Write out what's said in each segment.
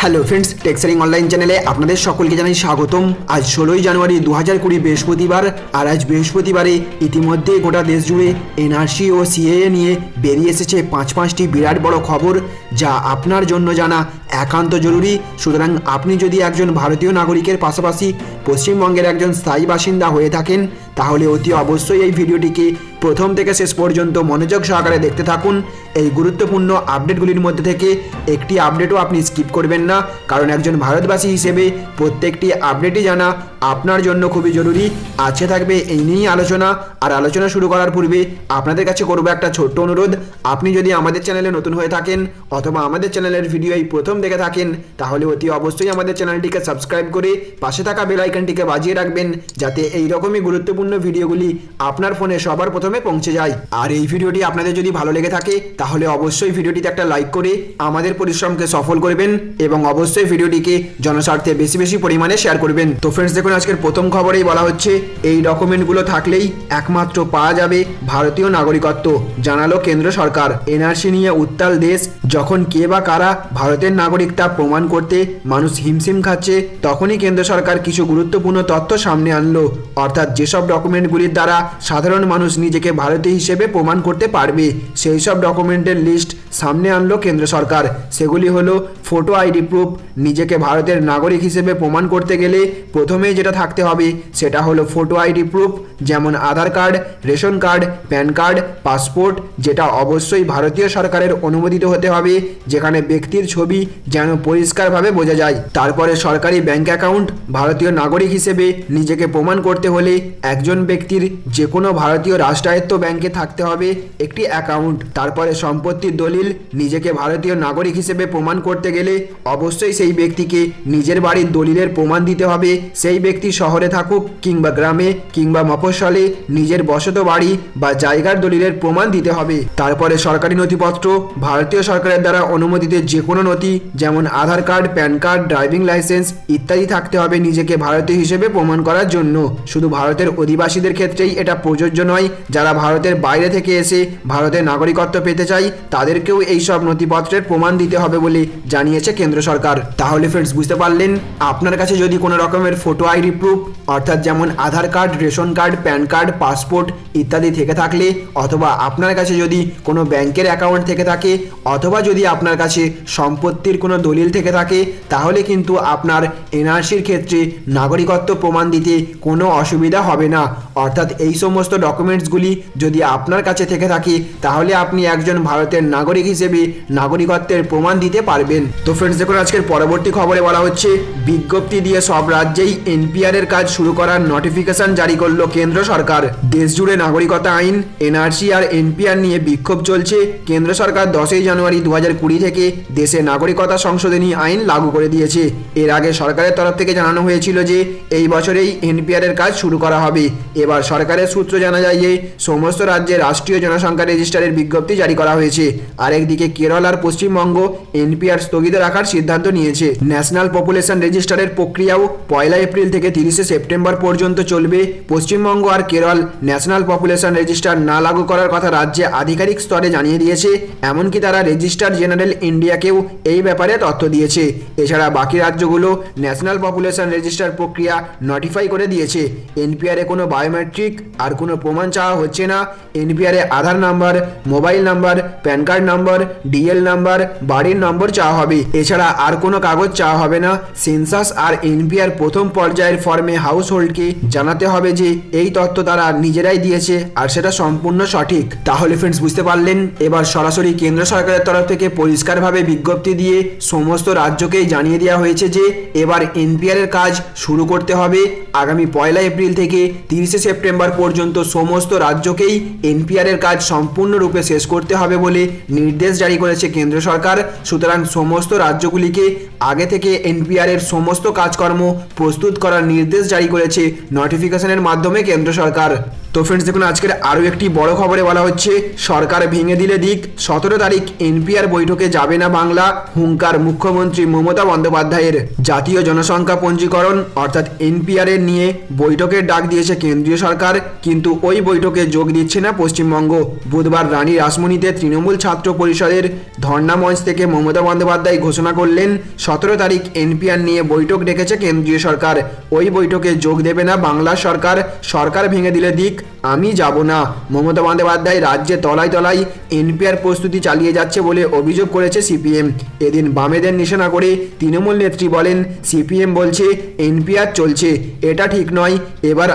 Hello friends, টেক্সারিং online চ্যানেলে আপনাদের সকলকে জানাই স্বাগতম। আজ 16ই জানুয়ারি 2020 বৃহস্পতিবার। আর আজ বৃহস্পতিবারে ইতিমধ্যে গোটা দেশ জুড়ে এনআরসি ও সিএএ নিয়ে বেরিয়ে এসেছে পাঁচটি বিরাট বড় খবর, যা আপনার জন্য জানা একান্ত জরুরি। সুতরাং আপনি যদি একজন ভারতীয় নাগরিকের পাশাপাশি পশ্চিমবঙ্গের একজন স্থায়ী বাসিন্দা হয়ে থাকেন, তাহলে অতি অবশ্যই এই ভিডিওটিকে প্রথম থেকে শেষ পর্যন্ত মনোযোগ সহকারে দেখতে থাকুন। এই গুরুত্বপূর্ণ আপডেটগুলির মধ্যে থেকে একটি আপডেটও আপনি স্কিপ করবেন না, কারণ একজন ভারতবাসী হিসেবে প্রত্যেকটি আপডেটই জানা আপনার জন্য খুবই জরুরি। আজকে থাকবে এই নিয়েই আলোচনা। আর আলোচনা শুরু করার পূর্বে আপনাদের কাছে করবো একটা ছোট্ট অনুরোধ। আপনি যদি আমাদের চ্যানেলে নতুন হয়ে থাকেন অথবা আমাদের চ্যানেলের ভিডিও এই প্রথম দেখে থাকেন, তাহলে অতি অবশ্যই আমাদের চ্যানেলটিকে সাবস্ক্রাইব করে পাশে থাকা বেল আইকনটিকে বাজিয়ে রাখবেন, যাতে এই রকমই গুরুত্বপূর্ণ ভিডিওগুলি আপনার ফোনে সবার প্রথমে পৌঁছে যায়। আর এই ভিডিওটি আপনাদের যদি ভালো লেগে থাকে, তাহলে অবশ্যই ভিডিওটিতে একটা লাইক করে আমাদের পরিশ্রমকে সফল করবেন এবং অবশ্যই ভিডিওটিকে জনস্বার্থে বেশি বেশি পরিমাণে শেয়ার করবেন। তো ফ্রেন্ডস, দেখুন আজকের প্রথম খবরেই বলা হচ্ছে এই ডকুমেন্টগুলো থাকলেই একমাত্র পাওয়া যাবে ভারতীয় নাগরিকত্ব, জানালো কেন্দ্র সরকার। এনআরসি নিয়ে উত্তাল দেশ। যখন কে বা কারা ভারতের নাগরিক তা প্রমাণ করতে মানুষ হিমশিম খাচ্ছে, তখনই কেন্দ্র সরকার কিছু গুরুত্বপূর্ণ তথ্য সামনে আনলো। অর্থাৎ যেসব ডকুমেন্টগুলির দ্বারা সাধারণ মানুষ নিজেকে ভারতীয় হিসেবে প্রমাণ করতে পারবে, সেই সব ডকুমেন্টের লিস্ট সামনে আনলো কেন্দ্র সরকার। সেগুলি হলো ফটো আইডি প্রুফ। নিজেকে ভারতের নাগরিক হিসেবে প্রমাণ করতে গেলে প্রথমেই যেটা থাকতে হবে সেটা হলো ফটো আইডি প্রুফ, যেমন Aadhaar card, ration card, PAN card, passport, যেটা অবশ্যই ভারতীয় সরকারের অনুমোদিত হতে হবে, যেখানে ব্যক্তির ছবি যেন পরিষ্কারভাবে বোঝা যায়। তারপরে সরকারি ব্যাংক অ্যাকাউন্ট। ভারতীয় নাগরিক হিসেবে নিজেকে প্রমাণ করতে হলে একজন ব্যক্তির যে কোনো ভারতীয় রাষ্ট্রায়ত্ত ব্যাংকে থাকতে হবে একটি অ্যাকাউন্ট। তারপরে সম্পত্তির দলিল। নিজেকে ভারতীয় নাগরিক হিসেবে প্রমাণ করতে গেলে অবশ্যই সেই ব্যক্তিকে নিজের বাড়ির দলিলের প্রমাণ দিতে হবে। সেই ব্যক্তি শহরে থাকুক কিংবা গ্রামে কিংবা মফস্বলে, নিজের বসত বাড়ি বা জায়গার দলিলের প্রমাণ দিতে হবে। তারপরে সরকারি নথিপত্র। ভারতীয় সরকারের দ্বারা অনুমোদিত যে কোনো নথি, যেমন Aadhaar card, PAN card, driving licence ইত্যাদি থাকতে হবে নিজেকে ভারতীয় হিসেবে প্রমাণ করার জন্য। শুধু ভারতের অধিবাসীদের ক্ষেত্রেই এটা প্রযোজ্য নয়, যারা ভারতের বাইরে থেকে এসে ভারতের নাগরিকত্ব পেতে চায় তাদেরকেও এই সব নথিপত্রের প্রমাণ দিতে হবে বলে জানিয়েছে কেন্দ্র সরকার। তাহলে ফ্রেন্ডস, বুঝতে পারলেন, আপনার কাছে যদি কোনো রকমের ফটো আইডি প্রুফ অর্থাৎ যেমন Aadhaar card, ration card, PAN card, passport ইত্যাদি থেকে থাকলে, অথবা আপনার কাছে যদি কোনো ব্যাংকের অ্যাকাউন্ট থেকে থাকে, অথবা যদি আপনার কাছে সম্পত্তির কোনো দলিল থেকে থাকে, তাহলে কিন্তু আপনার এনআরসির ক্ষেত্রে নাগরিকত্ব প্রমাণ দিতে কোনো অসুবিধা হবে না। অর্থাৎ এই সমস্ত ডকুমেন্টসগুলি যদি আপনার কাছে থেকে থাকে, তাহলে আপনি একজন ভারতের নাগরিক হিসেবে নাগরিকত্বের প্রমাণ দিতে পারবেন। তো ফ্রেন্ডস, দেখুন আজকের পরবর্তী খবরে বলা হচ্ছে বিজ্ঞপ্তি দিয়ে সব রাজ্যেই এনপিআর এর কাজ শুরু করার নোটিফিকেশন জারি করলো কেন্দ্র সরকার। দেশ জুড়ে নাগরিকতা আইন, এনআরসি আর এনপিআর নিয়ে বিক্ষোভ চলছে। কেন্দ্র সরকার 10ই জানুয়ারি 2020 থেকে দেশে নাগরিকতা সংশোধনী আইন লাগু করে দিয়েছে। এর আগে সরকারের তরফ থেকে জানানো হয়েছিল যে এই বছরেই এনপিআর এর কাজ শুরু করা হবে। এবার সরকারের সূত্র জানা যায় যে সমস্ত রাজ্যে রাষ্ট্রীয় জনসংখ্যা রেজিস্টারের বিজ্ঞপ্তি জারি করা হয়েছে। আরেকদিকে কেরল আর পশ্চিমবঙ্গ এনপিআর স্থগিত রাখার সিদ্ধান্ত নিয়েছে। ন্যাশনাল পপুলেশন রেজিস্টারের প্রক্রিয়াও 1 এপ্রিল থেকে 30 সেপ্টেম্বর পর্যন্ত চলবে। পশ্চিমবঙ্গ আর কেরল ন্যাশনাল পপুলেশন রেজিস্টার না লাগু করার কথা রাজ্যে আধিকারিক স্তরে জানিয়ে দিয়েছে। এমনকি তারা রেজিস্ট্রার জেনারেল ইন্ডিয়াকেও এই ব্যাপারে তথ্য দিয়েছে। এছাড়া বাকি রাজ্যগুলো ন্যাশনাল পপুলেশন রেজিস্টার প্রক্রিয়া নোটিফাই করে দিয়েছে। এনপিআরে কোনো বায়োমেট্রিক আর কোনো প্রমাণ চাওয়া হচ্ছে না। এনপিআরে Aadhaar number, mobile number, PAN card number, DL number, বাড়ির নম্বর চাওয়া হবে। এছাড়া আর কোনো কাগজ চাওয়া হবে না। সেন্সাস আর এনপিআর প্রথম পর্যায়ের ফর্মে হাউস হোল্ডকে জানাতে হবে যে এই তথ্য তারা নিজেরাই দিয়েছে আর সেটা সম্পূর্ণ সঠিক। তাহলে ফ্রেন্ডস, বুঝতে পারলেন, এবার সরাসরি কেন্দ্র সরকারের তরফ থেকে পরিষ্কারভাবে বিজ্ঞপ্তি দিয়ে সমস্ত রাজ্যকেই জানিয়ে দেওয়া হয়েছে যে এবার এনপিআর এর কাজ শুরু করতে হবে। আগামী 1 এপ্রিল থেকে 30 সেপ্টেম্বর পর্যন্ত সমস্ত রাজ্যকেই এনপিআর এর কাজ সম্পূর্ণরূপে শেষ করতে হবে বলে নির্দেশ জারি করেছে কেন্দ্র সরকার। সুতরাং সমস্ত রাজ্যগুলিকে আগে থেকে এনপিআর এর সমস্ত কাজকর্ম প্রস্তুত করার নির্দেশ জারি করেছে নোটিফিকেশনের মাধ্যমে কেন্দ্র সরকার। তো ফ্রেন্ডস দেখুন আজকের আরও একটি বড় খবরে বলা হচ্ছে সরকার ভেঙে দিলে দিক 17 তারিখ এনপিআর বৈঠকে যাবে না বাংলা, হুঙ্কার মুখ্যমন্ত্রী মমতা বন্দ্যোপাধ্যায়ের। জাতীয় জনসংখ্যা পঞ্জীকরণ অর্থাৎ এনপিআর এর নিয়ে বৈঠকের ডাক দিয়েছে কেন্দ্রীয় সরকার, কিন্তু ওই বৈঠকে যোগ দিচ্ছে না পশ্চিমবঙ্গ। বুধবার রানী রাসমণিতে তৃণমূল ছাত্র পরিষদের ধর্ণা মঞ্চ থেকে মমতা বন্দ্যোপাধ্যায় ঘোষণা করলেন 17 তারিখ এনপিআর নিয়ে বৈঠক ডেকেছে কেন্দ্রীয় সরকার। ওই বৈঠকে যোগ দেবে না বাংলা সরকার, সরকার ভেঙে দিলে দিক, আমি যাব না। মমতা বন্দ্যোপাধ্যায় রাজ্যে তলায় তলায় এনপিআর প্রস্তুতি চালিয়ে যাচ্ছে বলে অভিযোগ করেছে সিপিএম। এদিন বামেদের নিশানা করে তৃণমূল নেত্রী বলেন, সিপিএম বলছে এনপিআর চলছে, এটা ঠিক নয়, এবার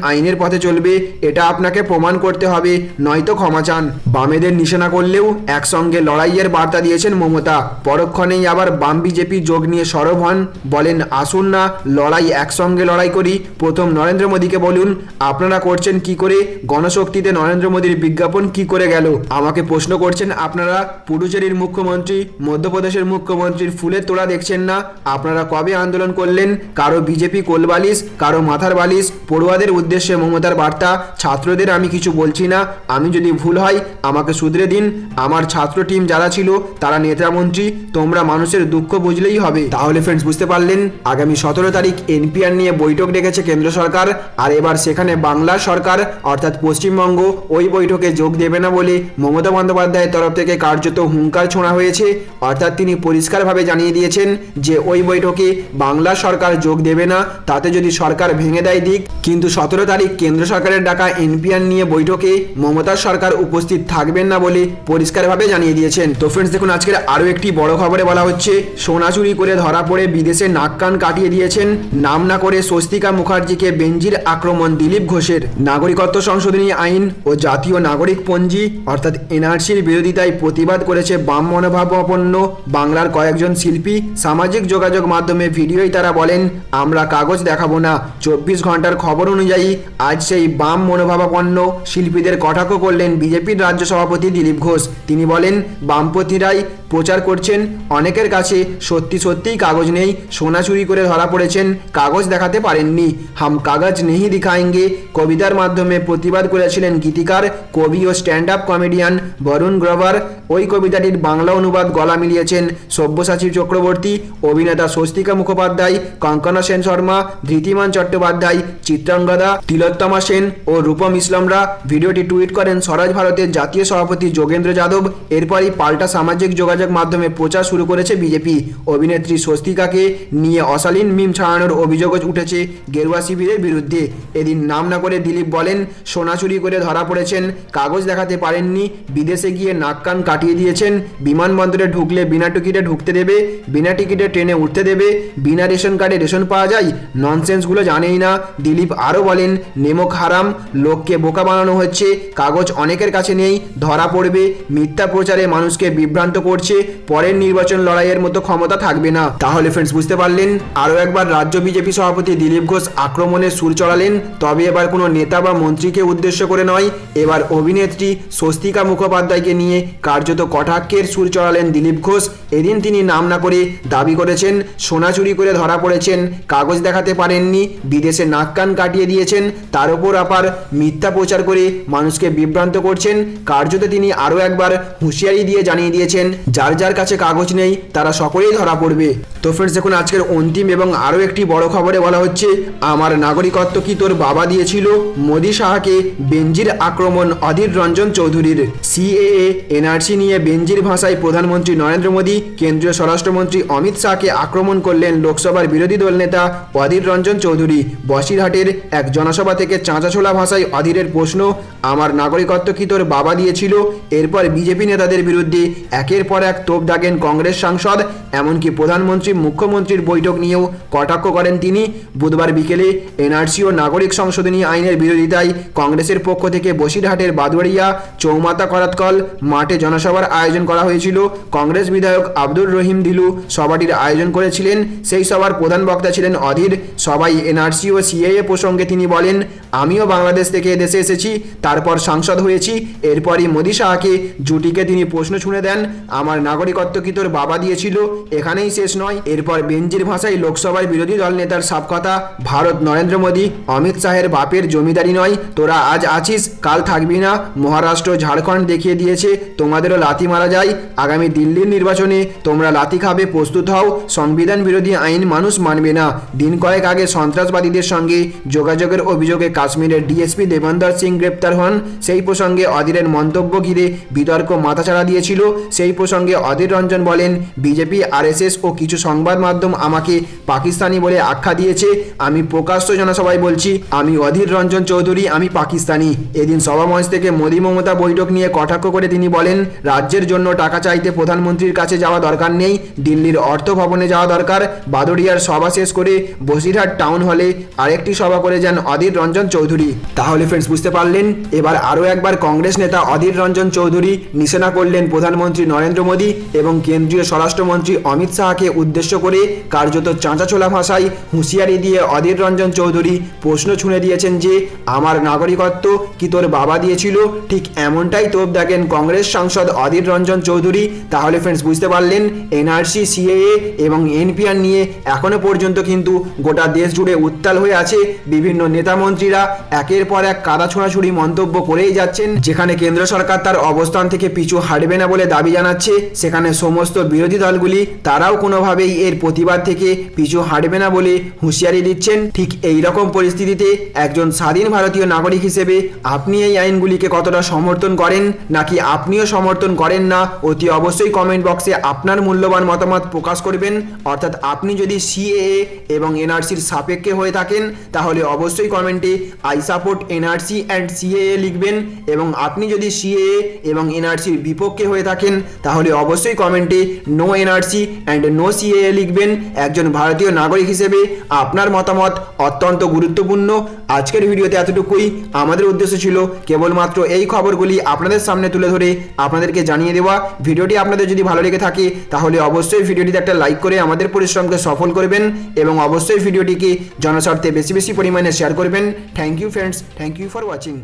আইনের পথে চলবে, এটা আপনাকে প্রমাণ করতে হবে, নয়তো ক্ষমা চান। বামেদের নিশানা করলেও একসঙ্গে লড়াইয়ের বার্তা দিয়েছেন মমতা। পরক্ষণেই আবার বাম বিজেপি যোগ নিয়ে সরব হন, বলেন আসুন না লড়াই, একসঙ্গে লড়াই করি। প্রথম নরেন্দ্র মোদীকে বলুন আপনারা করছেন কি করে, গণশক্তিতে নরেন্দ্র মোদীর বিজ্ঞাপন কি করে গেল? আমাকে প্রশ্ন করছেন আপনারা, পুডুচেরির মুখ্যমন্ত্রী, মধ্যপ্রদেশের মুখ্যমন্ত্রীর ফুলের তোড়া দেখছেন না? আপনারা কবে আন্দোলন করলেন? কারো বিজেপি কোলবালিশ, কারো মাথার বালিশ। পড়ুয়াদের উদ্দেশ্যে মমতার বার্তা, ছাত্রদের আমি কিছু বলছি না, আমি যদি ভুল হয় আমাকে শুধরে দিন। আমার ছাত্র টিম যারা ছিল তারা নেতামন্ত্রী, তোমরা মানুষের দুঃখ বুঝলেই হবে। তাহলে ফ্রেন্ডস বুঝতে পারলেন, আগামী 17 তারিখ এনপিআর নিয়ে বৈঠক ডেকেছে কেন্দ্র সরকার, আর এবার সেখানে বাংলার সরকার অর্থাৎ পশ্চিমবঙ্গ ওই বৈঠকে যোগ দেবে না বলে মমতা বন্দ্যোপাধ্যায়ের তরফ থেকে কার্যত হুঙ্কার ছোঁড়া হয়েছে। অর্থাৎ তিনি পরিষ্কারভাবে জানিয়ে দিয়েছেন যে ওই বৈঠকে বাংলা সরকার যোগ দেবে না, তাতে যদি সরকার ভেঙে দেয় দিক। কিন্তু 17 তারিখ কেন্দ্র সরকারের ডাকা এনপিআর নিয়ে বৈঠকে মমতার সরকার উপস্থিত থাকবেন না বলে পরিষ্কারভাবে জানিয়ে দিয়েছেন। তো ফ্রেন্ডস দেখুন আজকের আরও একটি বড় খবরে বলা হচ্ছে সোনা চুরি করে ধরা পড়ে বিদেশে নাক কান কাটিয়ে দিয়েছেন নাম না করে স্বস্তিকা মুখার্জিকে বেঞ্জির আক্রমণ দিলীপ ঘোষের। নাগরিকত্ব সংশোধনী আইন ও জাতীয় নাগরিক পঞ্জি অর্থাৎ এনআরসির বিরোধিতায় প্রতিবাদ করেছে বাম মনোভাবাপন্ন বাংলার কয়েকজন শিল্পী। সামাজিক যোগাযোগ মাধ্যমে ভিডিওয় তারা বলেন, আমরা কাগজ দেখাবো না। 24 ঘন্টার খবর অনুযায়ী আজ সেই বাম মনোভাবাপন্ন শিল্পীদের কটাক্ষ করলেন বিজেপির রাজ্য সভাপতি দিলীপ ঘোষ। তিনি বলেন, বামপন্থীরাই প্রচার করছেন অনেকের কাছে সত্যি সত্যিই কাগজ নেই, সোনা চুরি করে ধরা পড়েছেন, কাগজ দেখাতে পারেননি। হাম কাগজ নেহি দিখায়েঙ্গে কবিতার মাধ্যমে প্রতিবাদ করেছিলেন গীতিকার, কবি ও stand up comedian Varun Grover. ওই কবিতাটির বাংলা অনুবাদ গলা মিলিয়েছেন সব্যসাচী চক্রবর্তী, অভিনেতা স্বস্তিকা মুখোপাধ্যায়, কঙ্কনা সেন শর্মা, ধৃতিমান চট্টোপাধ্যায়, চিত্রাঙ্গদা, তিলোত্তমা সেন ও রূপম ইসলামরা। ভিডিওটি টুইট করেন স্বরাজ ভারতের জাতীয় সভাপতি যোগেন্দ্র যাদব। এরপরই পাল্টা সামাজিক যোগাযোগ মাধ্যমে প্রচার শুরু করেছে বিজেপি। অভিনেত্রী স্বস্তিকাকে নিয়ে অশালীন মিম ছড়ানোর অভিযোগ উঠেছে গেরুয়া শিবিরের বিরুদ্ধে। এদিন নাম না করে দিলীপ বলেন, সোনা চুরি করে ধরা পড়েছেন, কাগজ দেখাতে পারেননি, বিদেশে গিয়ে নাক কান কাটিয়ে দিয়েছেন, বিমানবন্দরে ঢুকলে বিনা টিকিটে ঢুকতে দেবে, বিনা টিকিটে ট্রেনে উঠতে দেবে, বিনা রেশন কার্ডে রেশন পাওয়া যায়, ননসেন্সগুলো জানেই না। দিলীপ আরও বলেন, নেমক হারাম, লোককে বোকা বানানো হচ্ছে, কাগজ অনেকের কাছে নেই, ধরা পড়বে, মিথ্যা প্রচারে মানুষকে বিভ্রান্ত করছে, পরের নির্বাচন লড়াইয়ের মতো ক্ষমতা থাকবে না। তাহলে ফ্রেন্ডস বুঝতে পারলেন, আরও একবার রাজ্য বিজেপি সভাপতি দিলীপ ঘোষ আক্রমণের সুর চড়ালেন, তবে এবার কোনো নেতা বা মন্ত্রীকে উদ্দেশ্য করে নয়, এবার অভিনেত্রী স্বস্তিকা মুখোপাধ্যায়কে নিয়ে কার্যত কটাক্ষের সুর চড়ালেন দিলীপ ঘোষ। এদিন তিনি নাম না করে দাবি করেছেন সোনা চুরি করে ধরা পড়েছেন, কাগজ দেখাতে পারেননি, বিদেশে নাক কান কাটিয়ে দিয়েছেন, তার উপর আবার মিথ্যা প্রচার করে মানুষকে বিভ্রান্ত করছেন। কার্যত তিনি আরও একবার হুঁশিয়ারি দিয়ে জানিয়ে দিয়েছেন, যার যার কাছে কাগজ নেই তারা সকলেই ধরা পড়বে। তো ফ্রেন্ডস দেখুন আজকের অন্তিম এবং আরও একটি বড় খবরে বলা হচ্ছে, আমার নাগরিকত্ব কি তোর বাবা দিয়েছিল, মোদি শাহকে বেঞ্জির আক্রমণ অধীর রঞ্জন চৌধুরীর। সিএএ এনআরসি নিয়ে বেঞ্জির ভাষায় প্রধানমন্ত্রী নরেন্দ্র মোদী কেন্দ্রীয় স্বরাষ্ট্রমন্ত্রী অমিত শাহকে আক্রমণ করলেন লোকসভার বিরোধী দল নেতা অধীর রঞ্জন চৌধুরী। বসিরহাটের এক জনসভা থেকে চাঁচাছোলা ভাষায় অধীরের প্রশ্ন, আমার নাগরিকত্ব কি তোর বাবা দিয়েছিল? এরপর বিজেপি নেতাদের বিরুদ্ধে একের পর এক তোপ দাগেন কংগ্রেস সাংসদ, এমনকি প্রধানমন্ত্রী মুখ্যমন্ত্রীর বৈঠক নিয়েও কটাক্ষ করেন তিনি। বুধবার বিকেলে এনআরসি ও নাগরিক সংশোধনী আইনের বিরোধিতায় কংগ্রেসের পক্ষ থেকে বসিরহাটের বাদুড়িয়া চৌমাতা করাতকল মাঠে জনসভার আয়োজন করা হয়েছিল। কংগ্রেস বিধায়ক আব্দুর রহিম দিলু সভাটির আয়োজন করেছিলেন। সেই সভার প্রধান বক্তা ছিলেন অধীর। সবাই এনআরসি ও সিএএ প্রসঙ্গে তিনি বলেন, আমিও বাংলাদেশ থেকে দেশে এসেছি, তারপর সাংসদ হয়েছি। এরপরই মোদি শাহকে জুটিকে তিনি প্রশ্ন ছুঁড়ে দেন, আমার নাগরিকত্ব কি তোর বাবা দিয়েছিল? এখানেই শেষ নয়, এরপর বেঞ্জির ভাষায় লোকসভার বিরোধী দল নেতার সাফ কথা, ভারত নরেন্দ্র মোদী অমিত শাহের বাপের জমিদারি নয়, নয়, তোরা আজ আছিস কাল থাকবি না। মহারাষ্ট্র ঝাড়খণ্ড দেখিয়ে দিয়েছে তোমাদেরও লাথি মারা যায়। আগামী দিল্লির নির্বাচনে তোমরা লাথি খাবে, প্রস্তুত হও। সংবিধান বিরোধী আইন মানুষ মানবে না। দিন কয়েক আগে সন্ত্রাসবাদীদের সঙ্গে যোগাযোগের অভিযোগে কাশ্মীরের ডিএসপি দেবেন্দর সিং গ্রেপ্তার হন। সেই প্রসঙ্গে অধীরের মন্তব্য ঘিরে বিতর্ক মাথাচাড়া দিয়েছিল। সেই প্রসঙ্গে অধীর রঞ্জন বলেন, বিজেপি, আরএসএস ও কিছু সংবাদ মাধ্যম আমাকে পাকিস্তানি বলে আখ্যা দিয়েছে। আমি প্রকাশ্য জনসভায় বলছি, আমি অধীর রঞ্জন চৌধুরী, আমি পাকিস্তানি। এদিন সভামঞ্চ থেকে মোদি মমতা বৈঠক নিয়ে কটাক্ষ করে তিনি বলেন, রাজ্যের জন্য টাকা চাইতে প্রধানমন্ত্রীর কাছে যাওয়া দরকার নেই, দিল্লির অর্থ ভবনে যাওয়া দরকার। বাদুড়িয়ার সভা শেষ করে বসিরহাট টাউন হলে আরেকটি সভা করে যান অধীর রঞ্জন চৌধুরী। তাহলে ফ্রেন্ডস বুঝতে পারলেন, এবার আরও একবার কংগ্রেস নেতা অধীর রঞ্জন চৌধুরী নিশানা করলেন প্রধানমন্ত্রী নরেন্দ্র মোদী এবং কেন্দ্রীয় স্বরাষ্ট্রমন্ত্রী অমিত শাহকে উদ্দেশ্য করে। কার্যত চাঁচাছোলা ভাষায় হুঁশিয়ারি দিয়ে অধীর রঞ্জন চৌধুরী প্রশ্ন ছুঁড়ে দিয়েছেন যে, আমার নাগরিকত্ব কি তোর বাবা দিয়েছিল? ঠিক এমনটাই তোপ দেখেন কংগ্রেস সাংসদ অধীর রঞ্জন চৌধুরী। তাহলে ফ্রেন্ডস বুঝতে পারলেন, এনআরসি, সিএএ এবং এনপিআর নিয়ে এখনো পর্যন্ত কিন্তু গোটা দেশ জুড়ে উত্তাল হয়ে আছে। বিভিন্ন নেতা মন্ত্রীরা একের পর এক কাদা ছোঁড়াছুড়ি মন্তব্য করেই যাচ্ছেন। যেখানে কেন্দ্র সরকার তার অবস্থান থেকে পিছু হাঁটবে না বলে দাবি জানাচ্ছে, সেখানে সমস্ত বিরোধী দলগুলি তারাও কোনোভাবেই এর প্রতিবাদ থেকে পিছু হাঁটবে না বলে হুঁশিয়ারি দিচ্ছেন। ঠিক এই রকম পরিস্থিতিতে একজন স্বাধীন ভারতীয় নাগরিক হিসেবে আপনি এই আইনগুলিকে কতটা সমর্থন করেন, নাকি আপনিও সমর্থন করেন না? অতি অবশ্যই কমেন্ট বক্সে আপনার মূল্যবান মতামত প্রকাশ করবেন। অর্থাৎ আপনি যদি সিএএ এবং এনআরসির সাপেক্ষে হয়ে থাকেন, তাহলে অবশ্যই কমেন্টে I support NRC and CAA লিখবেন, এবং আপনি যদি সিএএ এবং এনআরসির বিপক্ষে হয়ে থাকেন, তাহলে অবশ্যই কমেন্টে no NRC and no CAA লিখবেন। একজন ভারতীয় নাগরিক হিসেবে আপনার মতামত অত্যন্ত গুরুত্বপূর্ণ। আজকের ভিডিওতে এতটুকুই। আমাদের উদ্দেশ্য ছিল কেবলমাত্র এই খবরগুলি আপনাদের সামনে তুলে ধরে আপনাদেরকে জানিয়ে দেওয়া। ভিডিওটি আপনাদের যদি ভালো লেগে থাকে, তাহলে অবশ্যই ভিডিওটিতে একটা লাইক করে আমাদের পরিশ্রমকে সফল করবেন, এবং অবশ্যই ভিডিওটিকে জনস্বার্থে বেশি বেশি পরিমাণে শেয়ার করবেন। Thank you friends, thank you for watching.